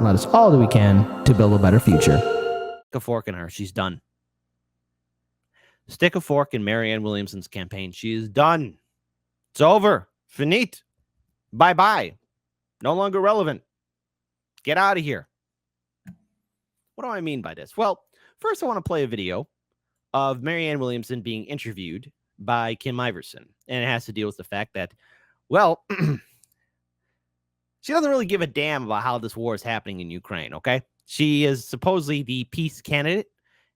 and let us all do we can to build a better future. Stick a fork in her. She's done. Stick a fork in Marianne Williamson's campaign. She is done. It's over. Finite. Bye-bye. No longer relevant. Get out of here. What do I mean by this? Well, first I want to play a video of Marianne Williamson being interviewed by Kim Iverson. And it has to deal with the fact that, well, she doesn't really give a damn about how this war is happening in Ukraine, okay? She is supposedly the peace candidate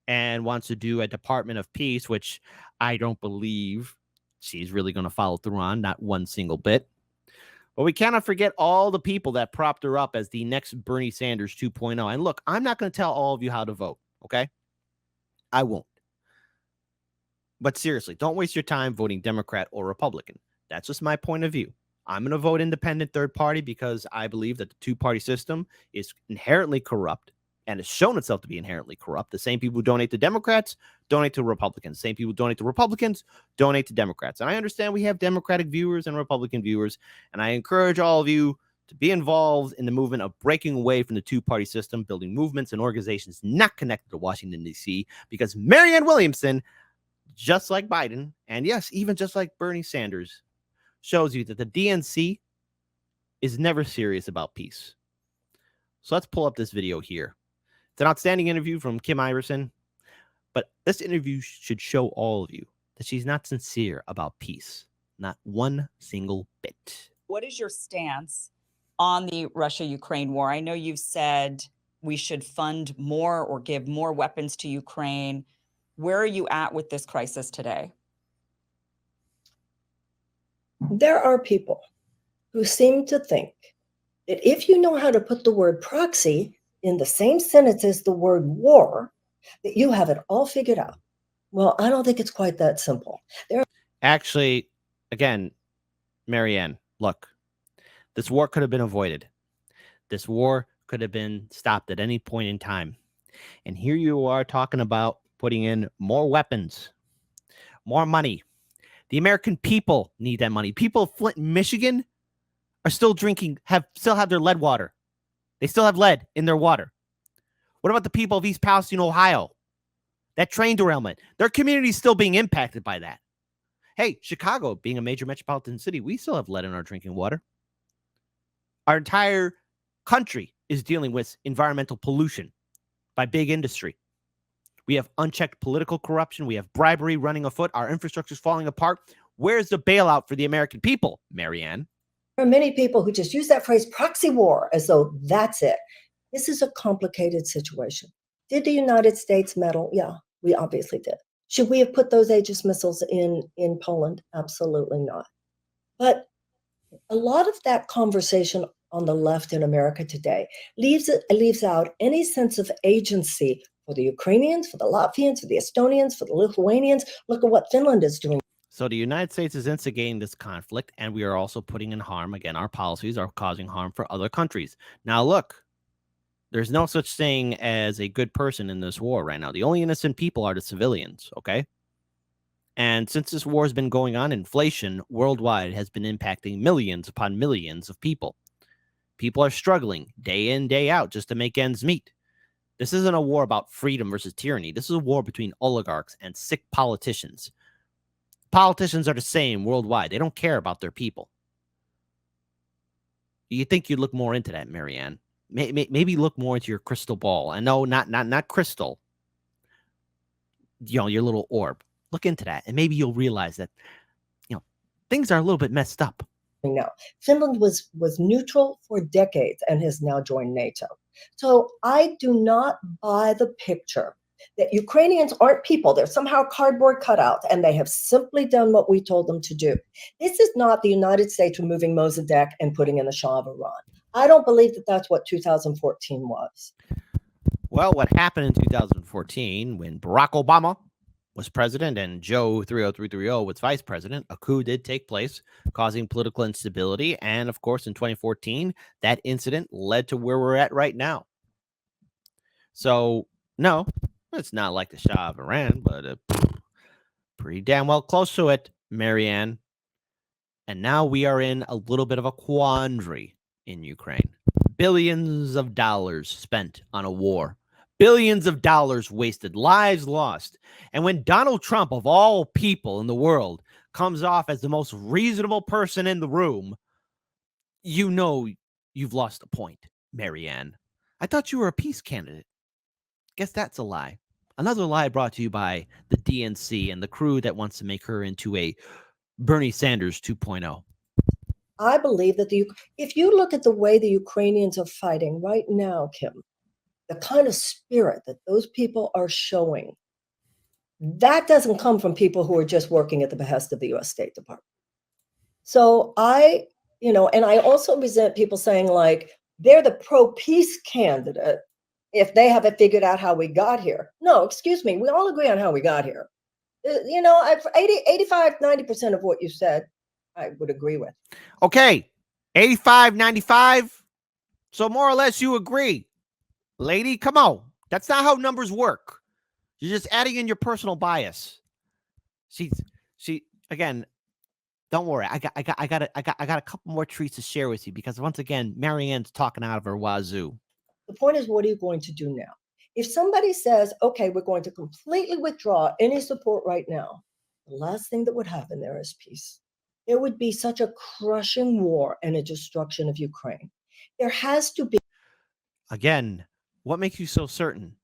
and wants to do a Department of Peace, which I don't believe she's really going to follow through on, not one single bit. But we cannot forget all the people that propped her up as the next Bernie Sanders 2.0. And look, I'm not going to tell all of you how to vote, okay? I won't. But seriously, don't waste your time voting Democrat or Republican. That's just my point of view. I'm going to vote independent third party because I believe that the two-party system is inherently corrupt and has shown itself to be inherently corrupt. The same people who donate to Democrats donate to Republicans. Same people who donate to Republicans donate to Democrats. And I understand we have Democratic viewers and Republican viewers, and I encourage all of you to be involved in the movement of breaking away from the two-party system, building movements and organizations not connected to Washington, D.C., because Marianne Williamson, just like Biden, and yes, even just like Bernie Sanders, shows you that the DNC is never serious about peace. So let's pull up this video here. It's an outstanding interview from Kim Iverson, but this interview should show all of you that she's not sincere about peace. Not one single bit. What is your stance on the Russia-Ukraine war? I know you've said we should fund more or give more weapons to Ukraine. Where are you at with this crisis today? There are people who seem to think that if you know how to put the word proxy in the same sentence as the word war, that you have it all figured out. Well, I don't think it's quite that simple. Actually, again, Marianne, look, this war could have been avoided. This war could have been stopped at any point in time. And here you are talking about putting in more weapons, more money. The American people need that money. People of Flint, Michigan are still drinking, still have their lead water. They still have lead in their water. What about the people of East Palestine, Ohio? That train derailment. Their community is still being impacted by that. Hey, Chicago, being a major metropolitan city, we still have lead in our drinking water. Our entire country is dealing with environmental pollution by big industry. We have unchecked political corruption. We have bribery running afoot. Our infrastructure is falling apart. Where's the bailout for the American people, Marianne? There are many people who just use that phrase proxy war as though that's it. This is a complicated situation. Did the United States meddle? Yeah, we obviously did. Should we have put those Aegis missiles in Poland? Absolutely not. But a lot of that conversation on the left in America today leaves out any sense of agency for the Ukrainians, for the Latvians, for the Estonians, for the Lithuanians. Look at what Finland is doing. So the United States is instigating this conflict, and we are also putting in harm. Again, our policies are causing harm for other countries. Now, look, there's no such thing as a good person in this war right now. The only innocent people are the civilians, okay? And since this war has been going on, inflation worldwide has been impacting millions upon millions of people. People are struggling day in, day out just to make ends meet. This isn't a war about freedom versus tyranny. This is a war between oligarchs and sick politicians. Politicians are the same worldwide. They don't care about their people. You think you'd look more into that, Marianne? Maybe look more into your crystal ball. I know, not crystal. You know, your little orb. Look into that, and maybe you'll realize that, you know, things are a little bit messed up. Now, Finland was neutral for decades and has now joined NATO. So I do not buy the picture that Ukrainians aren't people. They're somehow cardboard cutouts, and they have simply done what we told them to do. This is not the United States removing Mossadegh and putting in the Shah of Iran. I don't believe that that's what 2014 was. Well, what happened in 2014 when Barack Obama was president and Joe 30330 was vice president, a coup did take place, causing political instability. And of course, in 2014, that incident led to where we're at right now. So, no, it's not like the Shah of Iran, but pretty damn well close to it, Marianne. And now we are in a little bit of a quandary in Ukraine. billions of dollars spent on a war, billions of dollars wasted, lives lost. And when Donald Trump, of all people in the world, comes off as the most reasonable person in the room, you know you've lost the point, Marianne. I thought you were a peace candidate. Guess that's a lie. Another lie brought to you by the DNC and the crew that wants to make her into a Bernie Sanders 2.0. I believe that if you look at the way the Ukrainians are fighting right now, Kim, the kind of spirit that those people are showing, that doesn't come from people who are just working at the behest of the US State Department. So and I also resent people saying like, they're the pro-peace candidate if they haven't figured out how we got here. No, excuse me, we all agree on how we got here. 85-90% of what you said, I would agree with. Okay, 85-95. So more or less you agree. Lady, come on. That's not how numbers work. You're just adding in your personal bias. She again, don't worry. I got a couple more treats to share with you because once again, Marianne's talking out of her wazoo. The point is, what are you going to do now? If somebody says, okay, we're going to completely withdraw any support right now, the last thing that would happen there is peace. There would be such a crushing war and a destruction of Ukraine. There has to be. Again, what makes you so certain?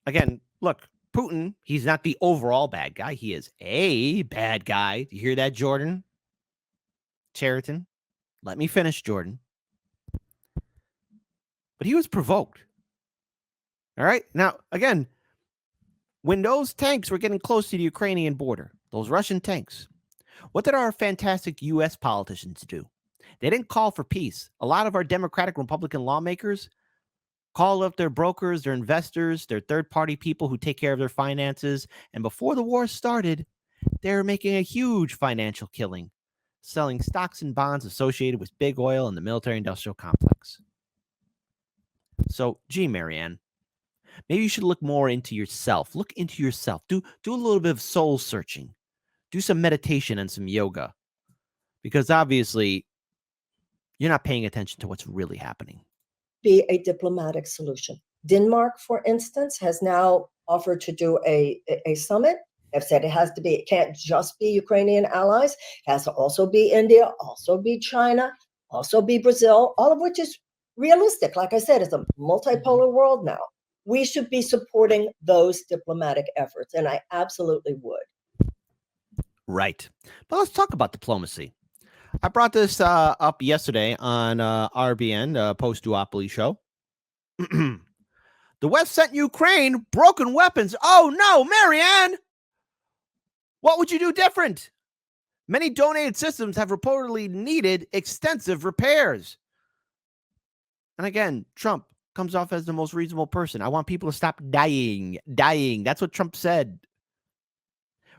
Again, look, Putin, he's not the overall bad guy. He is a bad guy. Do you hear that, Jordan? Cheriton? Let me finish, Jordan. But he was provoked. All right? Now, again, when those tanks were getting close to the Ukrainian border, those Russian tanks, what did our fantastic U.S. politicians do? They didn't call for peace. A lot of our Democratic Republican lawmakers called up their brokers, their investors, their third-party people who take care of their finances. And before the war started, they were making a huge financial killing, selling stocks and bonds associated with big oil and the military-industrial complex. So, gee, Marianne, maybe you should look more into yourself. Look into yourself. Do a little bit of soul searching. Do some meditation and some yoga. Because obviously, you're not paying attention to what's really happening. Be a diplomatic solution. Denmark, for instance, has now offered to do a summit. They've said it can't just be Ukrainian allies. It has to also be India, also be China, also be Brazil, all of which is realistic. Like I said, it's a multipolar world now. We should be supporting those diplomatic efforts, and I absolutely would. Right. But let's talk about diplomacy. I brought this up yesterday on RBN, post-duopoly show. The West sent Ukraine broken weapons. Oh, no, Marianne! What would you do different? Many donated systems have reportedly needed extensive repairs. And again, Trump comes off as the most reasonable person. I want people to stop dying. That's what Trump said.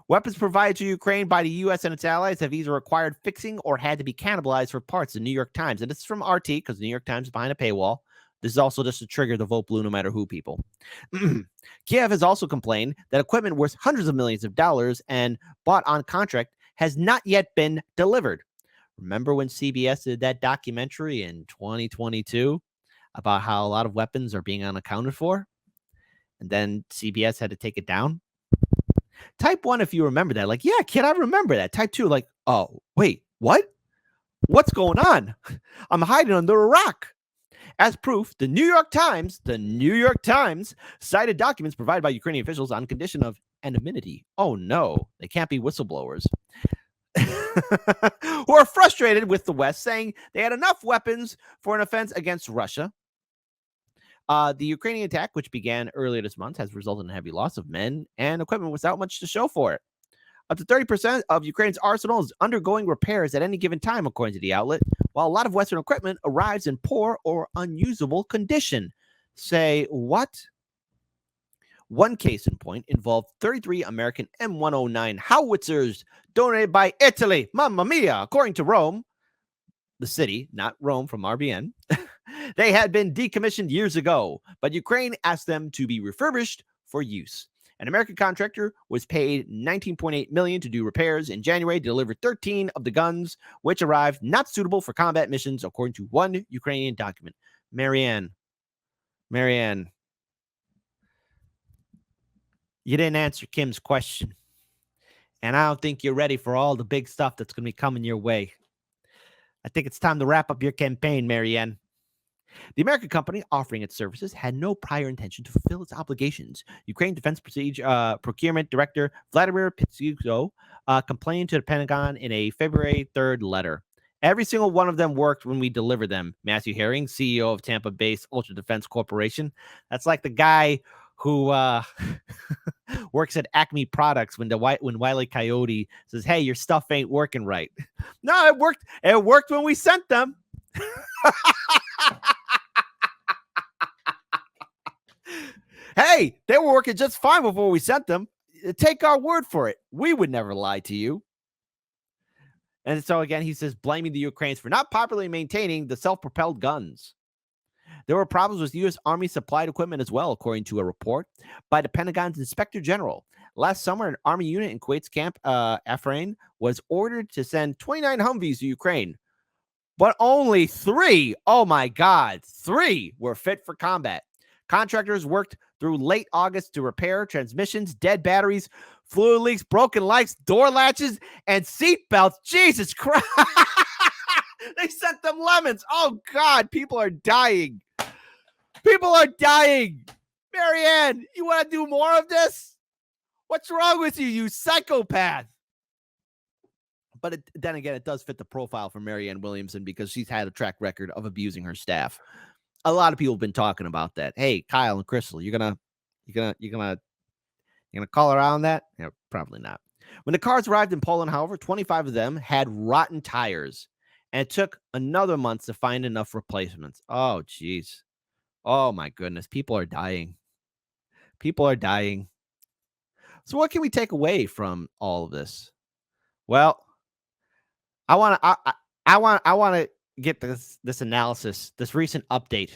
Weapons provided to Ukraine by the U.S. and its allies have either required fixing or had to be cannibalized for parts. The New York Times, and this is from RT because the New York Times is behind a paywall. This is also just to trigger the vote blue no matter who people. Kiev has also complained that equipment worth hundreds of millions of dollars and bought on contract has not yet been delivered. Remember when CBS did that documentary in 2022 about how a lot of weapons are being unaccounted for? And then CBS had to take it down? Type 1 if you remember that. Like, yeah, kid, I remember that. Type 2, like, oh, wait, what? What's going on? I'm hiding under a rock. As proof, the New York Times cited documents provided by Ukrainian officials on condition of anonymity. Oh, no, they can't be whistleblowers. Who are frustrated with the West, saying they had enough weapons for an offense against Russia. The Ukrainian attack, which began earlier this month, has resulted in a heavy loss of men and equipment without much to show for it. Up to 30% of Ukraine's arsenal is undergoing repairs at any given time, according to the outlet, while a lot of Western equipment arrives in poor or unusable condition. Say what? One case in point involved 33 American M109 howitzers donated by Italy. Mamma mia! According to Rome, the city, not Rome from RBN, they had been decommissioned years ago, but Ukraine asked them to be refurbished for use. An American contractor was paid $19.8 million to do repairs in January to deliver 13 of the guns, which arrived not suitable for combat missions, according to one Ukrainian document. Marianne, you didn't answer Kim's question. And I don't think you're ready for all the big stuff that's going to be coming your way. I think it's time to wrap up your campaign, Marianne. The American company offering its services had no prior intention to fulfill its obligations. Ukraine Defense Procurement Director Vladimir Pitsuko complained to the Pentagon in a February 3rd letter. Every single one of them worked when we delivered them. Matthew Herring, CEO of Tampa-based Ultra Defense Corporation. That's like the guy who works at Acme Products when Wile E. Coyote says, "Hey, your stuff ain't working right." No, it worked. It worked when we sent them. Hey, they were working just fine before we sent them. Take our word for it. We would never lie to you. And so again, he says, blaming the Ukrainians for not properly maintaining the self-propelled guns. There were problems with U.S. Army supplied equipment as well, according to a report by the Pentagon's Inspector General. Last summer, an Army unit in Kuwait's Camp Afrin was ordered to send 29 Humvees to Ukraine, but only 3, oh my God, 3 were fit for combat. Contractors worked through late August to repair transmissions, dead batteries, fluid leaks, broken lights, door latches, and seat belts. Jesus Christ. They sent them lemons. Oh, God. People are dying. People are dying. Marianne, you want to do more of this? What's wrong with you psychopath? But then again, it does fit the profile for Marianne Williamson because she's had a track record of abusing her staff. A lot of people have been talking about that. Hey, Kyle and Crystal, you're gonna call her out on that? Yeah, probably not. When the cars arrived in Poland, however, 25 of them had rotten tires, and it took another month to find enough replacements. Oh, geez. Oh my goodness, people are dying. People are dying. So, what can we take away from all of this? Well, I want to get this analysis, this recent update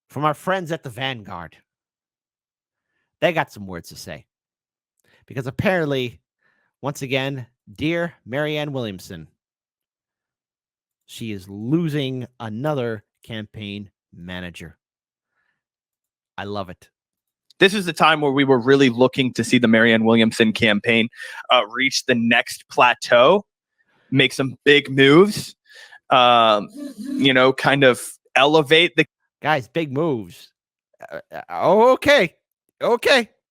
from our friends at the Vanguard. They got some words to say. Because apparently, once again, dear Marianne Williamson, she is losing another campaign manager. I love it. This is the time where we were really looking to see the Marianne Williamson campaign reach the next plateau, make some big moves, kind of elevate the guys, big moves. Okay.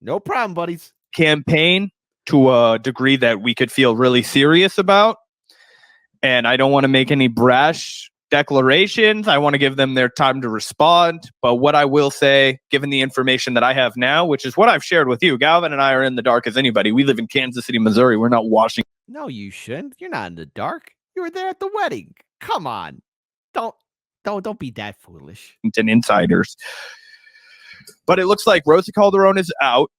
No problem, buddies. Campaign to a degree that we could feel really serious about. And I don't want to make any brash declarations. I want to give them their time to respond. But what I will say, given the information that I have now, which is what I've shared with you, Galvin and I are in the dark as anybody. We live in Kansas City, Missouri. We're not Washington. No, you shouldn't. You're not in the dark. You were there at the wedding. Come on. Don't be that foolish. Insiders. But it looks like Rosa Calderon is out.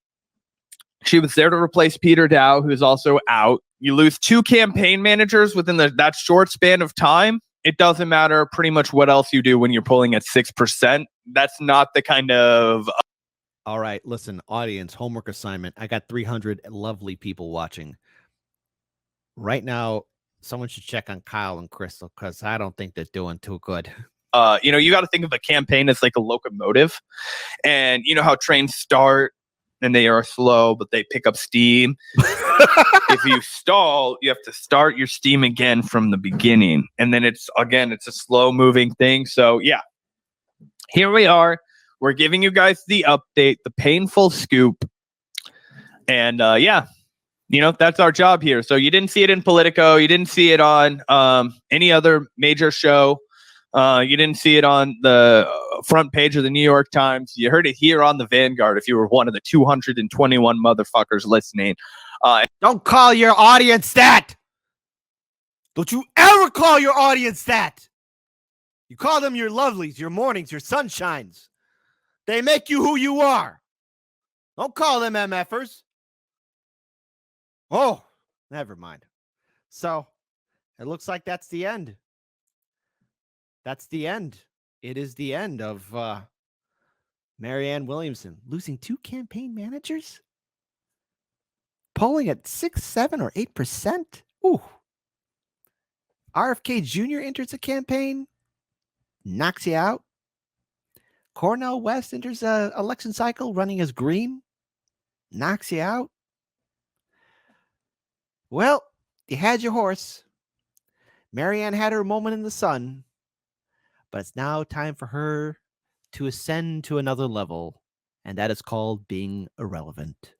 She was there to replace Peter Dow, who's also out. You lose 2 campaign managers within that short span of time. It doesn't matter pretty much what else you do when you're pulling at 6%. That's not the kind of... All right, listen, audience, homework assignment. I got 300 lovely people watching. Right now, someone should check on Kyle and Crystal because I don't think they're doing too good. You got to think of a campaign as like a locomotive. And you know how trains start and they are slow, but they pick up steam. If you stall, you have to start your steam again from the beginning. And then it's a slow moving thing. So yeah, here we are. We're giving you guys the update, the painful scoop. And that's our job here. So you didn't see it in Politico. You didn't see it on any other major show. You didn't see it on the front page of the New York Times. You heard it here on the Vanguard if you were one of the 221 motherfuckers listening. Don't call your audience that. Don't you ever call your audience that. You call them your lovelies, your mornings, your sunshines. They make you who you are. Don't call them MFers. Oh, never mind. So, it looks like that's the end. That's the end. It is the end of Marianne Williamson losing 2 campaign managers, polling at 6, 7, or 8%. Ooh. RFK Jr. enters a campaign, knocks you out. Cornell West enters a election cycle running as green, knocks you out. Well, you had your horse. Marianne had her moment in the sun, but it's now time for her to ascend to another level, and that is called being irrelevant.